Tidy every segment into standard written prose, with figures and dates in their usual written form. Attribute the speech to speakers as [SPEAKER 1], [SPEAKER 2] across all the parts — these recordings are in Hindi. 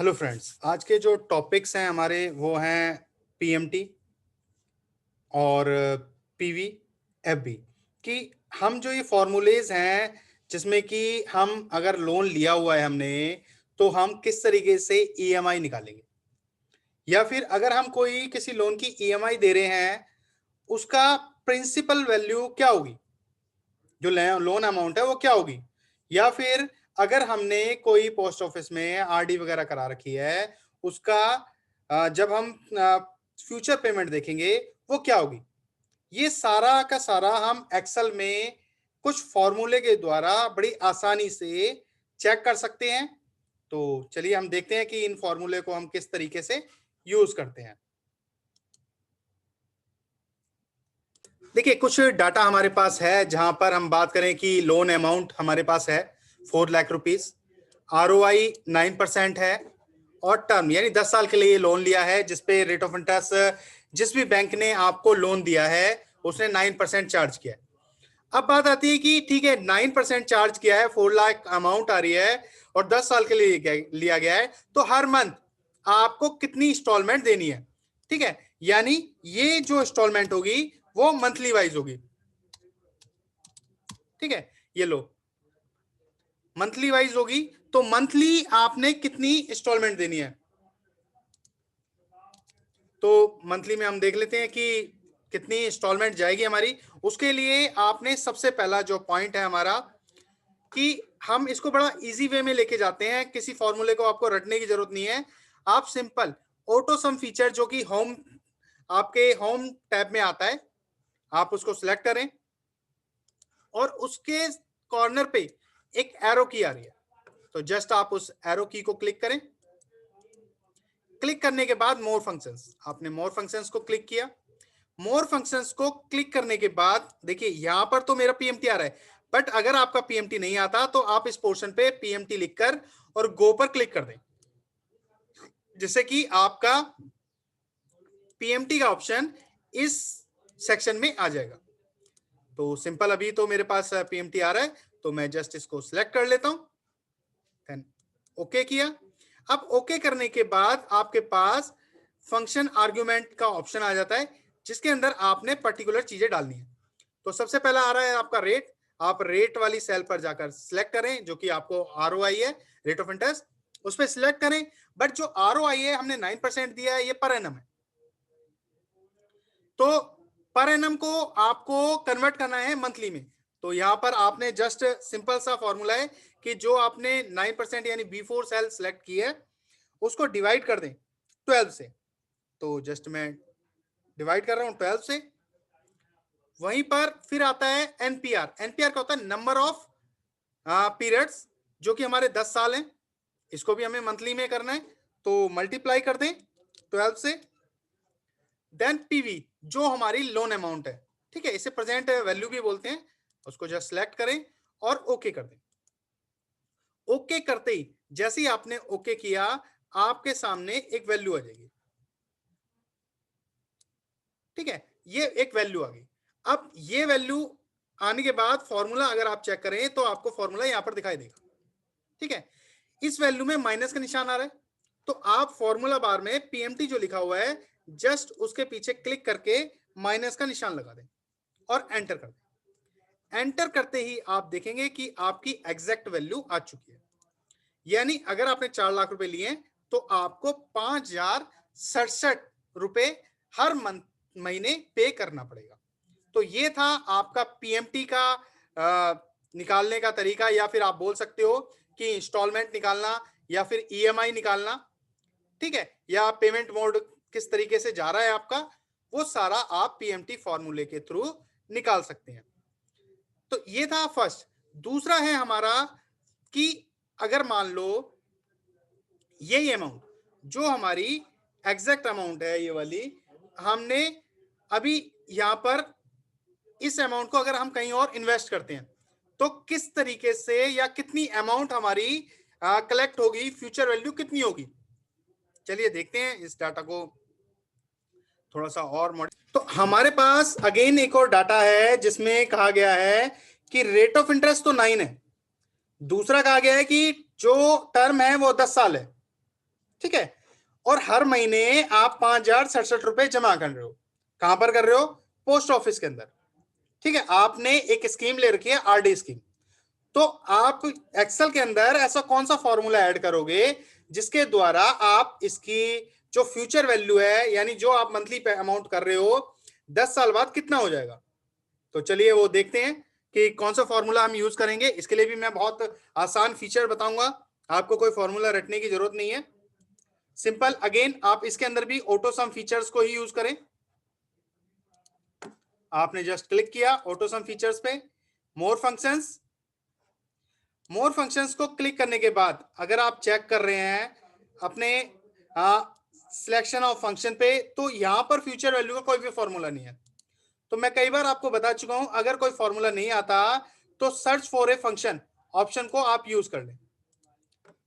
[SPEAKER 1] हेलो फ्रेंड्स, आज के जो टॉपिक्स हैं हमारे वो हैं पीएमटी और पीवी एफबी कि हम जो ये फॉर्मूलेज हैं जिसमें कि हम अगर लोन लिया हुआ है हमने तो हम किस तरीके से ईएमआई निकालेंगे, या फिर अगर हम कोई किसी लोन की ईएमआई दे रहे हैं उसका प्रिंसिपल वैल्यू क्या होगी, जो लोन अमाउंट है वो क्या होगी, या फिर अगर हमने कोई पोस्ट ऑफिस में आरडी वगैरह करा रखी है उसका जब हम फ्यूचर पेमेंट देखेंगे वो क्या होगी। ये सारा का सारा हम एक्सेल में कुछ फॉर्मूले के द्वारा बड़ी आसानी से चेक कर सकते हैं। तो चलिए हम देखते हैं कि इन फॉर्मूले को हम किस तरीके से यूज करते हैं। देखिए, कुछ डाटा हमारे पास है जहां पर हम बात करें कि लोन अमाउंट हमारे पास है 4 लाख रुपीज, ROI 9% है और टर्म यानी 10 साल के लिए लोन लिया है जिसपे रेट ऑफ इंटरेस्ट जिस भी बैंक ने आपको लोन दिया है उसने 9% चार्ज किया है। अब बात आती है कि ठीक है 9% चार्ज किया है, 4 लाख अमाउंट आ रही है और 10 साल के लिए लिया गया है, तो हर मंथ आपको कितनी इंस्टॉलमेंट देनी है। ठीक है, यानी ये जो इंस्टॉलमेंट होगी वो मंथली वाइज होगी। ठीक है, ये लो मंथली वाइज होगी, तो मंथली आपने कितनी इंस्टॉलमेंट देनी है। तो मंथली में हम देख लेते हैं कि कितनी इंस्टॉलमेंट जाएगी हमारी। उसके लिए आपने सबसे पहला जो पॉइंट है हमारा कि हम इसको बड़ा इजी वे में लेके जाते हैं, किसी फॉर्मूले को आपको रटने की जरूरत नहीं है। आप सिंपल ऑटो सम फीचर जो कि होम आपके होम टैब में आता है, आप उसको सिलेक्ट करें और उसके कॉर्नर पे एक एरो की आ रही है, तो जस्ट आप उस एरो की को क्लिक करें। क्लिक करने के बाद मोर फंक्शंस, आपने मोर फंक्शंस को क्लिक किया। मोर फंक्शंस को क्लिक करने के बाद देखिए यहां पर तो मेरा पीएमटी आ रहा है, बट अगर आपका पीएमटी नहीं आता तो आप इस पोर्शन पे पीएमटी लिखकर और गो पर क्लिक कर दें, जिससे कि आपका पीएमटी का ऑप्शन इस सेक्शन में आ जाएगा। तो सिंपल, अभी तो मेरे पास पीएमटी आ रहा है तो मैं जस्ट इसको सिलेक्ट कर लेता हूं, देन ओके किया। अब ओके करने के बाद आपके पास फंक्शन आर्गुमेंट का ऑप्शन आ जाता है जिसके अंदर आपने पर्टिकुलर चीजें डालनी है। तो सबसे पहला आ रहा है आपका रेट, आप रेट वाली सेल पर जाकर सिलेक्ट करें जो कि आपको ROI है, रेट ऑफ इंटरेस्ट, उस पर सिलेक्ट करें। बट जो ROI है हमने 9% दिया है, ये पर एनम है, तो पर एनम को आपको कन्वर्ट करना है मंथली में। तो यहां पर आपने जस्ट सिंपल सा फॉर्मूला है कि जो आपने 9% यानी B4 सेल सिलेक्ट की है उसको डिवाइड कर दें 12 से। तो जस्ट मैं डिवाइड कर रहा हूं 12 से। वहीं पर फिर आता है एनपीआर। एनपीआर का होता है नंबर ऑफ पीरियड्स, जो कि हमारे 10 साल हैं, इसको भी हमें मंथली में करना है, तो मल्टीप्लाई कर दें 12 से। देन पीवी जो हमारी लोन अमाउंट है, ठीक है, इसे प्रेजेंट वैल्यू भी बोलते हैं, उसको जस्ट सिलेक्ट करें और ओके कर दें। ओके करते ही जैसे ही आपने ओके किया आपके सामने एक वैल्यू आ जाएगी। ठीक है, ये एक वैल्यू आ गई। अब ये वैल्यू आने के बाद फॉर्मूला अगर आप चेक करें तो आपको फॉर्मूला यहां पर दिखाई देगा। ठीक है, इस वैल्यू में माइनस का निशान आ रहा है, तो आप फॉर्मूला बार में पीएमटी जो लिखा हुआ है जस्ट उसके पीछे क्लिक करके माइनस का निशान लगा दें और एंटर कर दें। एंटर करते ही आप देखेंगे कि आपकी एग्जैक्ट वैल्यू आ चुकी है, यानी अगर आपने 4 लाख रुपए लिए तो आपको 5,067 रुपए हर महीने पे करना पड़ेगा। तो ये था आपका पीएमटी का निकालने का तरीका, या फिर आप बोल सकते हो कि इंस्टॉलमेंट निकालना या फिर ईएमआई निकालना। ठीक है, या पेमेंट मोड किस तरीके से जा रहा है आपका, वो सारा आप पीएमटी फॉर्मूले के थ्रू निकाल सकते हैं। तो ये था फर्स्ट। दूसरा है हमारा कि अगर मान लो यही अमाउंट जो हमारी एग्जैक्ट अमाउंट है, ये वाली हमने अभी यहां पर इस अमाउंट को अगर हम कहीं और इन्वेस्ट करते हैं तो किस तरीके से या कितनी अमाउंट हमारी कलेक्ट होगी, फ्यूचर वैल्यू कितनी होगी। चलिए देखते हैं इस डाटा को थोड़ा सा और तो हमारे पास अगेन एक और डाटा है जिसमें कहा गया है कि रेट ऑफ इंटरेस्ट तो 9 है, दूसरा कहा गया है कि जो टर्म है वो 10 साल है। ठीक है, और हर महीने आप 5,067 रुपए जमा कर रहे हो। कहां पर कर रहे हो? पोस्ट ऑफिस के अंदर। ठीक है, आपने एक स्कीम ले रखी है, आरडी स्कीम। तो आप एक्सेल के अंदर ऐसा कौन सा फॉर्मूला ऐड करोगे जिसके द्वारा आप इसकी जो फ्यूचर वैल्यू है, यानी जो आप मंथली अमाउंट कर रहे हो, 10 साल बाद कितना हो जाएगा? तो चलिए वो देखते हैं कि कौन सा फॉर्मूला हम यूज करेंगे। इसके लिए भी मैं बहुत आसान फीचर बताऊंगा, आपको कोई फॉर्मूला रटने की जरूरत नहीं है। सिंपल, अगेन आप इसके अंदर भी ऑटो सम फीचर्स को ही यूज करें। आपने जस्ट क्लिक किया ऑटो सम फीचर्स पे, मोर फंक्शंस। मोर फंक्शंस को क्लिक करने के बाद अगर आप चेक कर रहे हैं अपने सिलेक्शन ऑफ फंक्शन पे, तो यहां पर फ्यूचर वैल्यू का कोई भी फॉर्मूला नहीं है। तो मैं कई बार आपको बता चुका हूं, अगर कोई फॉर्मूला नहीं आता तो search for a function option को आप यूज कर लें।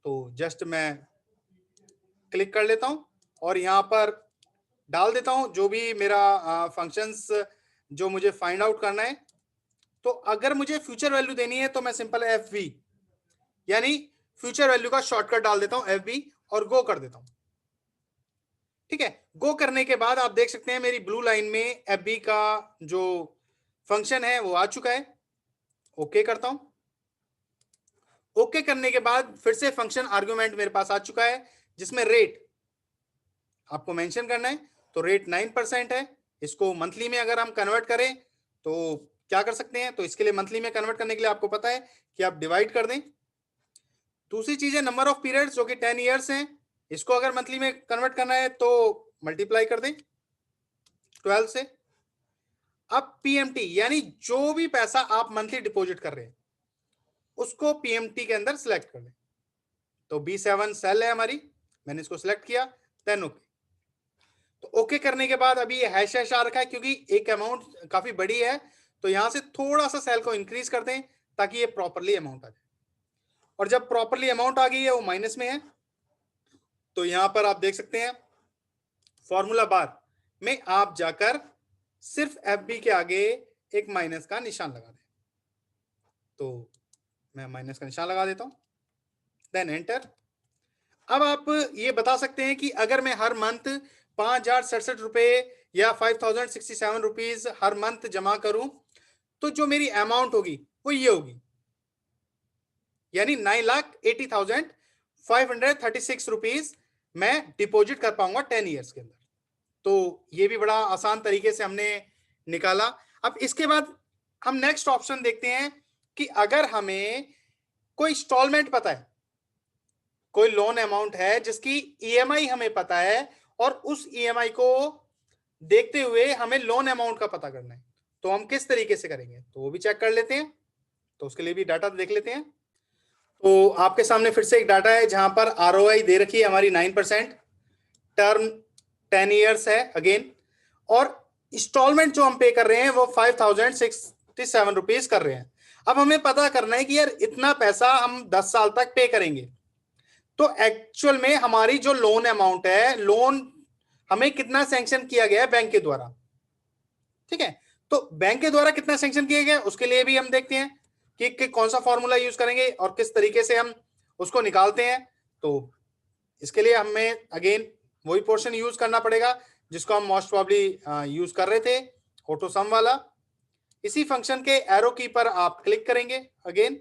[SPEAKER 1] तो जस्ट मैं क्लिक कर लेता हूं और यहां पर डाल देता हूं जो भी मेरा फंक्शंस जो मुझे फाइंड आउट करना है। तो अगर मुझे फ्यूचर वैल्यू देनी है तो मैं सिंपल एफ वी, यानी फ्यूचर वैल्यू का शॉर्टकट डाल देता हूं एफ बी और गो कर देता हूं। ठीक है, गो करने के बाद आप देख सकते हैं मेरी ब्लू लाइन में एफ बी का जो फंक्शन है वो आ चुका है। ओके करता हूं। ओके करने के बाद फिर से फंक्शन आर्गुमेंट मेरे पास आ चुका है जिसमें रेट आपको मेंशन करना है। तो रेट 9% है। इसको मंथली में अगर हम कन्वर्ट करें तो क्या कर सकते हैं? तो इसके लिए मंथली में कन्वर्ट करने के लिए आपको पता है कि आप डिवाइड कर दें। दूसरी चीज है नंबर ऑफ पीरियड्स जो कि 10 ईयर्स हैं, इसको अगर मंथली में कन्वर्ट करना है तो मल्टीप्लाई कर दें 12 से। अब पीएमटी यानी जो भी पैसा आप मंथली डिपॉजिट कर रहे हैं उसको पीएमटी के अंदर सिलेक्ट कर दें। तो B7 सेल है हमारी, मैंने इसको सिलेक्ट किया, देन ओके। तो ओके करने के बाद अभी ये हैश हैश आ रखा है क्योंकि एक अमाउंट काफी बड़ी है, तो यहां से थोड़ा सा सेल को इंक्रीज कर दें ताकि ये प्रॉपरली अमाउंट आ जाए। और जब प्रॉपरली अमाउंट आ गई है वो माइनस में है, तो यहां पर आप देख सकते हैं फॉर्मूला बार में आप जाकर सिर्फ एफ बी के आगे एक माइनस का निशान लगा दें। तो मैं माइनस का निशान लगा देता हूं, देन एंटर। अब आप ये बता सकते हैं कि अगर मैं हर मंथ 5,067 रुपए या 5,067 रुपीज हर मंथ जमा करूं तो जो मेरी अमाउंट होगी वो ये होगी, यानी 9,80,536 रुपीज मैं डिपॉजिट कर पाऊंगा 10 ईयर्स के अंदर। तो ये भी बड़ा आसान तरीके से हमने निकाला। अब इसके बाद हम नेक्स्ट ऑप्शन देखते हैं कि अगर हमें कोई इंस्टॉलमेंट पता है, कोई लोन अमाउंट है जिसकी ईएमआई हमें पता है और उस ईएमआई को देखते हुए हमें लोन अमाउंट का पता करना है, तो हम किस तरीके से करेंगे? तो वो भी चेक कर लेते हैं। तो उसके लिए भी डाटा देख लेते हैं। तो आपके सामने फिर से एक डाटा है जहां पर आरओआई दे रखी है हमारी 9%, टर्म 10 ईयर्स है अगेन, और इंस्टॉलमेंट जो हम पे कर रहे हैं वो 5,067 रुपीज कर रहे हैं। अब हमें पता करना है कि यार इतना पैसा हम 10 साल तक पे करेंगे, तो एक्चुअल में हमारी जो लोन अमाउंट है, लोन हमें कितना सैंक्शन किया गया है बैंक के द्वारा। ठीक है, तो बैंक के द्वारा कितना सैंक्शन किया गया उसके लिए भी हम देखते हैं कि कौन सा फॉर्मूला यूज करेंगे और किस तरीके से हम उसको निकालते हैं। तो इसके लिए हमें अगेन वही पोर्शन यूज करना पड़ेगा जिसको हम मोस्ट प्रॉब्ली यूज कर रहे थे, ऑटो सम वाला। इसी फंक्शन के एरो की पर आप क्लिक करेंगे। अगेन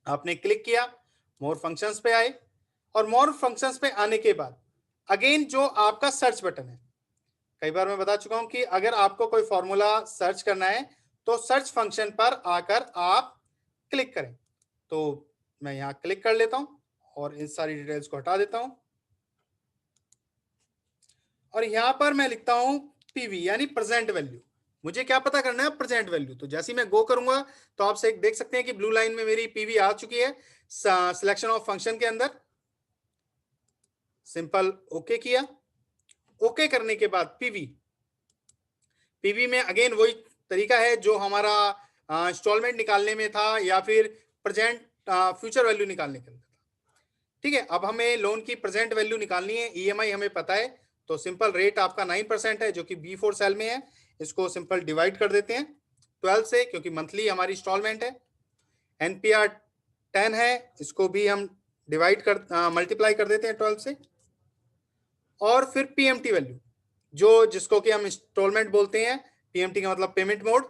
[SPEAKER 1] आपने क्लिक किया, मोर फंक्शंस पे आए, और मोर फंक्शंस पे आने के बाद अगेन जो आपका सर्च बटन है, कई बार मैं बता चुका हूं कि अगर आपको कोई फॉर्मूला सर्च करना है तो सर्च फंक्शन पर आकर आप क्लिक करें। तो मैं यहां क्लिक कर लेता हूं और इन सारी डिटेल्स को हटा देता हूं, और यहां पर मैं लिखता हूं पीवी यानी प्रेजेंट वैल्यू। मुझे क्या पता करना है? Present value. तो जैसे ही मैं गो करूंगा तो आप देख सकते हैं कि ब्लू लाइन में मेरी पीवी आ चुकी है सिलेक्शन ऑफ फंक्शन के अंदर। सिंपल ओके किया। ओके करने के बाद पीवी में अगेन वही तरीका है जो हमारा इंस्टॉलमेंट निकालने में था या फिर प्रेजेंट फ्यूचर वैल्यू निकालने के अंदर था। ठीक है, अब हमें लोन की प्रेजेंट वैल्यू निकालनी है, ईएमआई हमें पता है, तो सिंपल रेट आपका 9% है जो कि B4 सेल में है। इसको सिंपल डिवाइड कर देते हैं 12 से क्योंकि मंथली हमारी इंस्टॉलमेंट है। एनपीआर 10 है, इसको भी हम मल्टीप्लाई कर देते हैं 12 से, और फिर पीएमटी वैल्यू जो जिसको कि हम इंस्टॉलमेंट बोलते हैं, पीएमटी का मतलब पेमेंट मोड,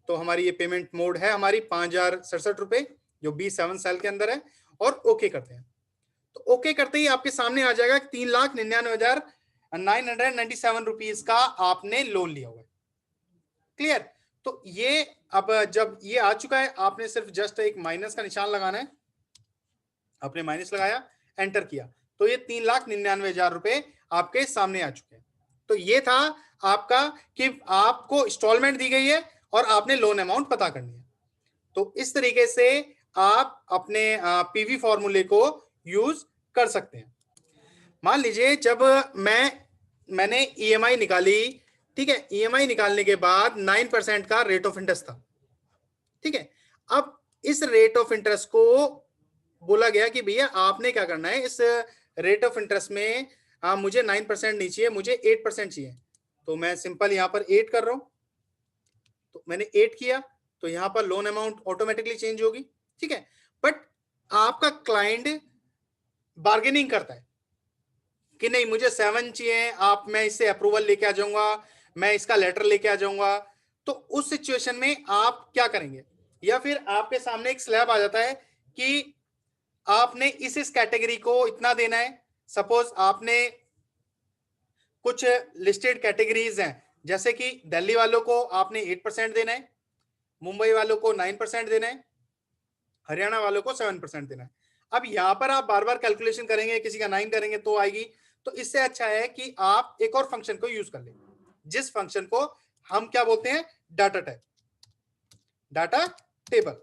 [SPEAKER 1] तो हमारी ये पेमेंट मोड है हमारी 5,067 रुपए जो B7 सेल के अंदर है, और ओके करते हैं। तो ओके करते ही आपके सामने आ जाएगा 3,99,997 रुपीज का आपने लोन लिया हुआ है। क्लियर? तो ये अब जब ये आ चुका है, आपने सिर्फ जस्ट एक माइनस का निशान लगाना है, आपने माइनस लगाया, एंटर किया, तो ये 3,99,000 रुपए आपके सामने आ चुके हैं। तो ये था आपका कि आपको इंस्टॉलमेंट दी गई है और आपने लोन अमाउंट पता करनी है। तो इस तरीके से आप अपने पीवी फॉर्मूले को यूज कर सकते हैं। मान लीजिए जब मैंने ईएमआई निकाली, ठीक है, ईएमआई निकालने के बाद 9% का रेट ऑफ इंटरेस्ट था, ठीक है। अब इस रेट ऑफ इंटरेस्ट को बोला गया कि भैया आपने क्या करना है, इस रेट ऑफ इंटरेस्ट में मुझे 9% नहीं चाहिए, मुझे 8% चाहिए। तो मैं सिंपल यहां पर 8 कर रहा हूं, तो मैंने 8 किया, तो यहां पर लोन अमाउंट ऑटोमेटिकली चेंज होगी, ठीक है। बट आपका क्लाइंट बार्गेनिंग करता है कि नहीं मुझे 7 चाहिए, आप मैं इससे अप्रूवल लेके आ जाऊंगा, मैं इसका लेटर लेके आ जाऊंगा। तो उस सिचुएशन में आप क्या करेंगे? या फिर आपके सामने एक स्लैब आ जाता है कि आपने इस कैटेगरी को इतना देना है। सपोज आपने कुछ लिस्टेड कैटेगरीज हैं, जैसे कि दिल्ली वालों को आपने 8% देना है, मुंबई वालों को 9% देना है, हरियाणा वालों को 7% देना है। अब यहां पर आप बार बार कैलकुलेशन करेंगे, किसी का 9 करेंगे तो आएगी। तो इससे अच्छा है कि आप एक और फंक्शन को यूज कर लें, जिस फंक्शन को हम क्या बोलते हैं, डाटा टाइप, डाटा टेबल।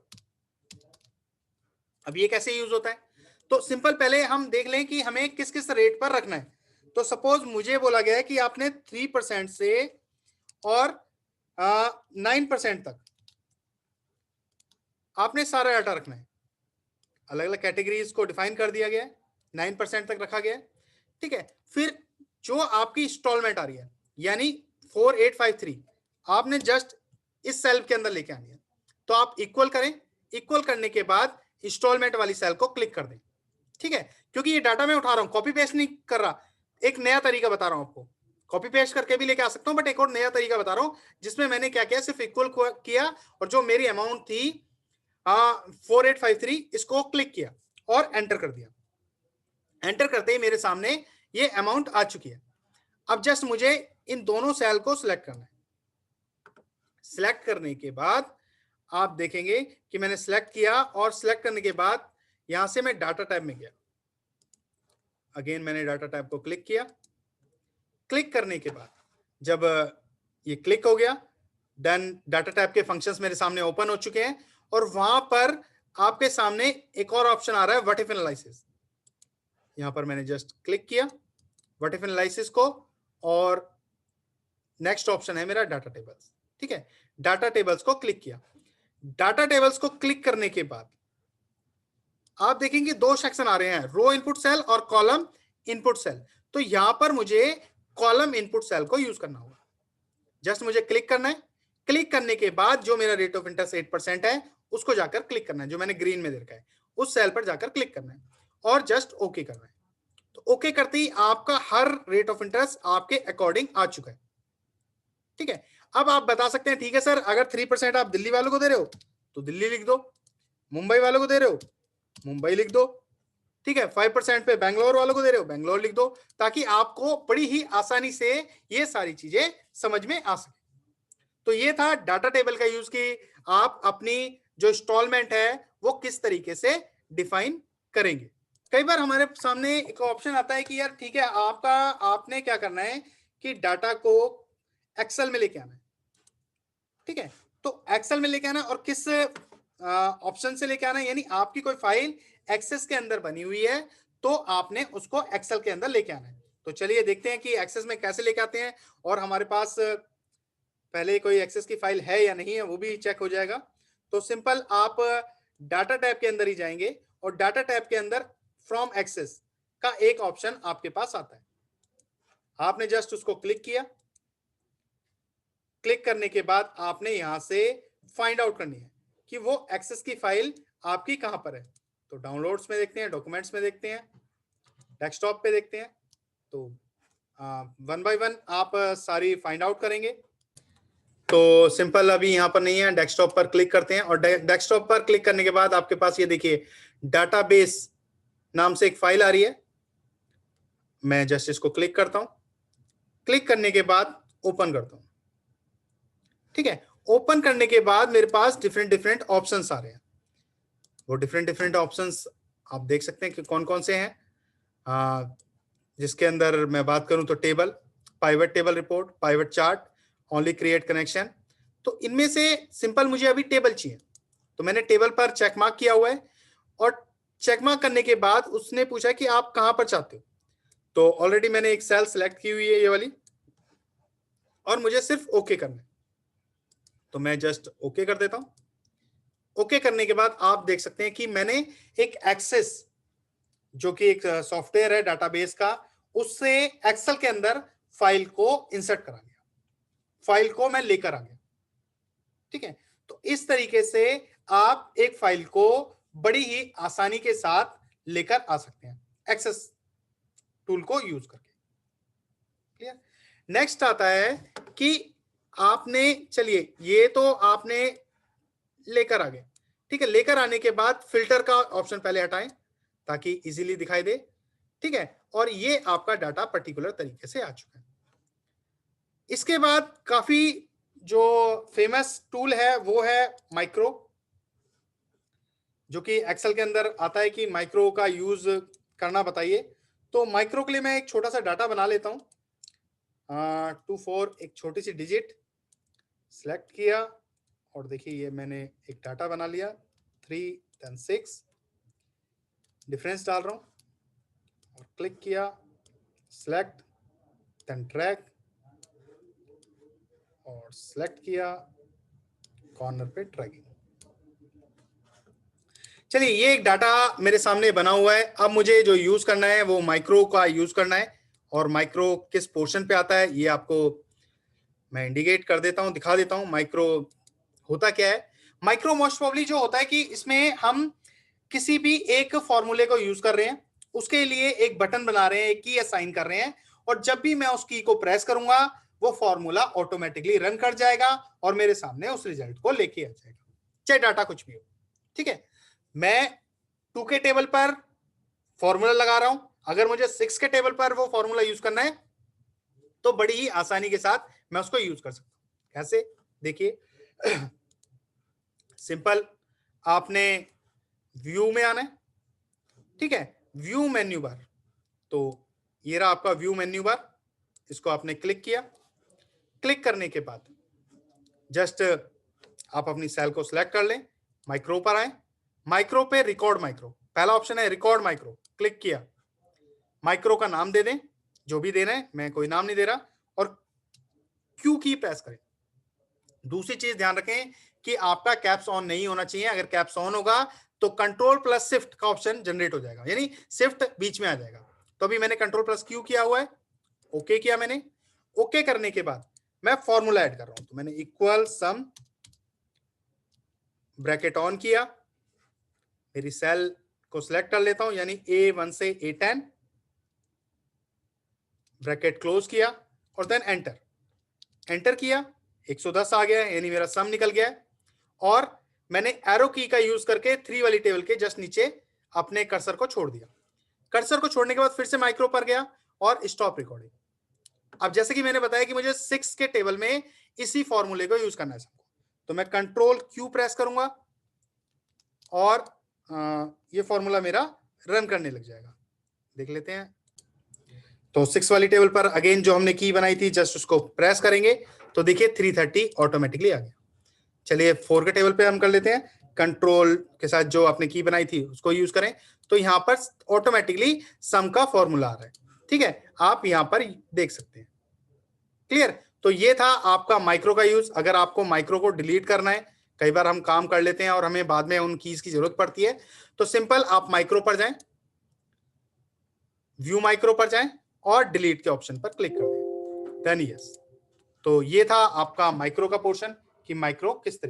[SPEAKER 1] अब ये कैसे यूज होता है? तो सिंपल पहले हम देख लें कि हमें किस किस रेट पर रखना है। तो सपोज मुझे बोला गया है कि आपने 3% से और 9% तक आपने सारा डाटा रखना है। अलग अलग कैटेगरीज को डिफाइन कर दिया गया है, 9% तक रखा गया है, ठीक है। फिर जो आपकी इंस्टॉलमेंट आ रही है, यानी 4853, आपने जस्ट इस सेल के अंदर लेके आनी है। तो आप इक्वल करें, इक्वल करने के बाद इंस्टॉलमेंट वाली सेल को क्लिक कर दें, ठीक है। क्योंकि ये डाटा मैं उठा रहा हूं, कॉपी पेस्ट नहीं कर रहा, एक नया तरीका बता रहा हूं आपको। कॉपी पेस्ट करके भी लेके आ सकता हूं, बट एक और नया तरीका बता रहा हूं जिसमें मैंने क्या किया, सिर्फ इक्वल किया और जो मेरी अमाउंट थी 4853 इसको क्लिक किया और एंटर कर दिया। एंटर करते ही मेरे सामने ये अमाउंट आ चुकी है। अब जस्ट मुझे इन दोनों सेल को सिलेक्ट करना है। सिलेक्ट करने के बाद आप देखेंगे कि मैंने सिलेक्ट किया, और सिलेक्ट करने के बाद यहां से मैं डाटा टैब में गया, अगेन मैंने डाटा टैब को क्लिक किया। क्लिक करने के बाद जब ये क्लिक हो गया, डन, डाटा टैब के फंक्शंस मेरे सामने ओपन हो चुके हैं, और वहां पर आपके सामने एक और ऑप्शन आ रहा है, व्हाट इफ एनालिसिस। यहां पर मैंने जस्ट क्लिक किया व्हाट इफ एनालिसिस को, और नेक्स्ट ऑप्शन है मेरा डाटा टेबल्स, ठीक है। डाटा टेबल्स को क्लिक किया। डाटा टेबल्स को क्लिक करने के बाद आप देखेंगे दो सेक्शन आ रहे हैं, रो इनपुट सेल और कॉलम इनपुट सेल। तो यहां पर मुझे कॉलम इनपुट सेल को यूज करना होगा। जस्ट मुझे क्लिक करना है। क्लिक करने के बाद जो मेरा रेट ऑफ इंटरेस्ट 8% है उसको जाकर क्लिक करना है, जो मैंने ग्रीन में दे रखा है उस सेल पर जाकर क्लिक करना है और जस्ट ओके करना है। तो ओके करते ही आपका हर रेट ऑफ इंटरेस्ट आपके अकॉर्डिंग आ चुका है, ठीक है। अब आप बता सकते हैं ठीक है सर, अगर 3% आप दिल्ली वालों को दे रहे हो तो दिल्ली लिख दो, मुंबई वालों को दे रहे हो मुंबई लिख दो, ठीक है। 5% पे बैंगलोर वालों को दे रहे हो बैंगलोर लिख दो, ताकि आपको बड़ी ही आसानी से ये सारी चीजें समझ में आ सके। तो ये था डाटा टेबल का यूज कि आप अपनी जो इंस्टॉलमेंट है वो किस तरीके से डिफाइन करेंगे। कई बार हमारे सामने एक ऑप्शन आता है कि यार ठीक है, आपने क्या करना है कि डाटा को एक्सेल में लेके आना है, ठीक है। तो एक्सेल में लेके आना, और किस ऑप्शन से लेके आना है, यानी आपकी कोई फाइल एक्सेस के अंदर बनी हुई है तो आपने उसको एक्सेल के अंदर लेके आना है। तो चलिए देखते हैं कि एक्सेस में कैसे लेके आते हैं, और हमारे पास पहले कोई एक्सेस की फाइल है या नहीं है वो भी चेक हो जाएगा। तो सिंपल आप डाटा टैब के अंदर ही जाएंगे, और डाटा टैब के अंदर फ्रॉम एक्सेस का एक ऑप्शन आपके पास आता है। आपने जस्ट उसको क्लिक किया। क्लिक करने के बाद आपने यहां से फाइंड आउट करनी है कि वो एक्सेस की फाइल आपकी कहां पर है। तो डाउनलोड्स में देखते हैं, डॉक्यूमेंट्स में देखते हैं, डेस्कटॉप पे देखते हैं। तो वन बाय वन आप सारी फाइंड आउट करेंगे। तो सिंपल अभी यहाँ पर नहीं है, डेस्कटॉप पर क्लिक करते हैं और डेस्कटॉप पर क्लिक करने के बाद आपके पास ये देखिए डाटाबेस नाम से एक फाइल आ रही है। मैं जस्ट इसको क्लिक करता हूं, क्लिक करने के बाद ओपन करता हूं। ठीक है, ओपन करने के बाद मेरे पास डिफरेंट डिफरेंट ऑप्शंस आ रहे हैं। वो डिफरेंट डिफरेंट ऑप्शंस आप देख सकते हैं कि कौन कौन से हैं। जिसके अंदर मैं बात करूं तो table, pivot table report, pivot chart, only create connection. तो इनमें से सिंपल मुझे अभी टेबल चाहिए, तो मैंने टेबल पर चेक मार्क किया हुआ है और चेक मार्क करने के बाद उसने पूछा कि आप कहां पर चाहते हो। तो ऑलरेडी मैंने एक सेल सेलेक्ट की हुई है, ये वाली, और मुझे सिर्फ ओके करना है। तो मैं जस्ट ओके कर देता हूं। ओके करने के बाद आप देख सकते हैं कि मैंने एक एक्सेस, जो कि एक सॉफ्टवेयर है डाटाबेस का, उससे एक्सेल के अंदर फाइल को इंसर्ट करा लिया, फाइल को मैं लेकर आ गया। ठीक है, तो इस तरीके से आप एक फाइल को बड़ी ही आसानी के साथ लेकर आ सकते हैं एक्सेस टूल को यूज करके। क्लियर। नेक्स्ट आता है कि आपने, चलिए ये तो आपने लेकर आ गए। ठीक है, लेकर आने के बाद फिल्टर का ऑप्शन पहले हटाएं ताकि इजीली दिखाई दे। ठीक है, और ये आपका डाटा पर्टिकुलर तरीके से आ चुका है। इसके बाद काफी जो फेमस टूल है वो है माइक्रो, जो कि एक्सेल के अंदर आता है कि माइक्रो का यूज करना बताइए। तो माइक्रो के लिए मैं एक छोटा सा डाटा बना लेता हूं। 24 एक छोटी सी डिजिट सेलेक्ट किया और देखिए ये मैंने एक डाटा बना लिया। 3 then 6 डिफरेंस डाल रहा हूं और क्लिक किया, सेलेक्ट देन ड्रैग और सेलेक्ट किया, कॉर्नर पे ड्रैगिंग। चलिए ये एक डाटा मेरे सामने बना हुआ है। अब मुझे जो यूज करना है वो माइक्रो का यूज करना है, और माइक्रो किस पोर्शन पे आता है ये आपको मैं इंडिकेट कर देता हूं, दिखा देता हूं। माइक्रो होता क्या है? माइक्रो मोस्ट प्रोबेबली जो होता है कि इसमें हम किसी भी एक फॉर्मूले को यूज कर रहे हैं, उसके लिए एक बटन बना रहे हैं, एक की असाइन कर रहे हैं, और जब भी मैं उस की को प्रेस करूंगा वो फॉर्मूला ऑटोमेटिकली रन कर जाएगा और मेरे सामने उस रिजल्ट को लेके आ जाएगा, चाहे डाटा कुछ भी हो। ठीक है, मैं 2 के टेबल पर फॉर्मूला लगा रहा हूं, अगर मुझे 6 के टेबल पर वो फॉर्मूला यूज करना है तो बड़ी ही आसानी के साथ मैं उसको यूज कर सकता हूं। कैसे? देखिए सिंपल, आपने व्यू में आना है। ठीक है, व्यू मेन्यू बार, तो ये रहा आपका व्यू मेन्यू बार, इसको आपने क्लिक किया। क्लिक करने के बाद जस्ट आप अपनी सेल को सिलेक्ट कर लें, माइक्रो पर आए, माइक्रो पे रिकॉर्ड माइक्रो, पहला ऑप्शन है रिकॉर्ड माइक्रो, क्लिक किया। माइक्रो का नाम दे दें, जो भी दे रहे हैं, मैं कोई नाम नहीं दे रहा, और क्यू की प्रेस करें। दूसरी चीज ध्यान रखें कि आपका कैप्स ऑन नहीं होना चाहिए। अगर कैप्स ऑन होगा तो कंट्रोल प्लस शिफ्ट का ऑप्शन जनरेट हो जाएगा, यानी शिफ्ट बीच में आ जाएगा। तो अभी मैंने कंट्रोल प्लस क्यू किया हुआ है, ओके किया मैंने। ओके करने के बाद मैं फॉर्मूला ऐड कर रहा हूं, तो मैंने इक्वल सम ब्रैकेट ऑन किया, मेरी सेल को सिलेक्ट कर लेता हूं, यानी A1 से A10, ब्रैकेट क्लोज किया और देन एंटर। एंटर किया, 110 आ गया, यानी मेरा सम निकल गया। और मैंने एरो की का यूज करके 3 वाली टेबल के जस्ट नीचे अपने कर्सर को छोड़ दिया। कर्सर को छोड़ने के बाद फिर से माइक्रो पर गया और स्टॉप रिकॉर्डिंग। अब जैसे कि मैंने बताया कि मुझे 6 के टेबल में इसी फॉर्मूले को यूज करना है सबको, तो मैं कंट्रोल क्यू प्रेस करूंगा और ये फॉर्मूला मेरा रन करने लग जाएगा। देख लेते हैं। तो 6 वाली टेबल पर अगेन जो हमने की बनाई थी, जस्ट उसको प्रेस करेंगे तो देखिए 330 ऑटोमेटिकली आ गया। चलिए 4 के टेबल पे हम कर लेते हैं, कंट्रोल के साथ जो आपने की बनाई थी उसको यूज करें, तो यहां पर ऑटोमेटिकली सम का फॉर्मूला आ रहा है। ठीक है, आप यहां पर देख सकते हैं। क्लियर? तो ये था आपका माइक्रो का यूज। अगर आपको माइक्रो को डिलीट करना है, कई बार हम काम कर लेते हैं और हमें बाद में उन कीज की जरूरत पड़ती है, तो सिंपल आप माइक्रो पर जाएं, व्यू माइक्रो पर जाएं और डिलीट के ऑप्शन पर क्लिक कर दें, देन यस। तो ये था आपका माइक्रो का पोर्शन कि माइक्रो किस तरीके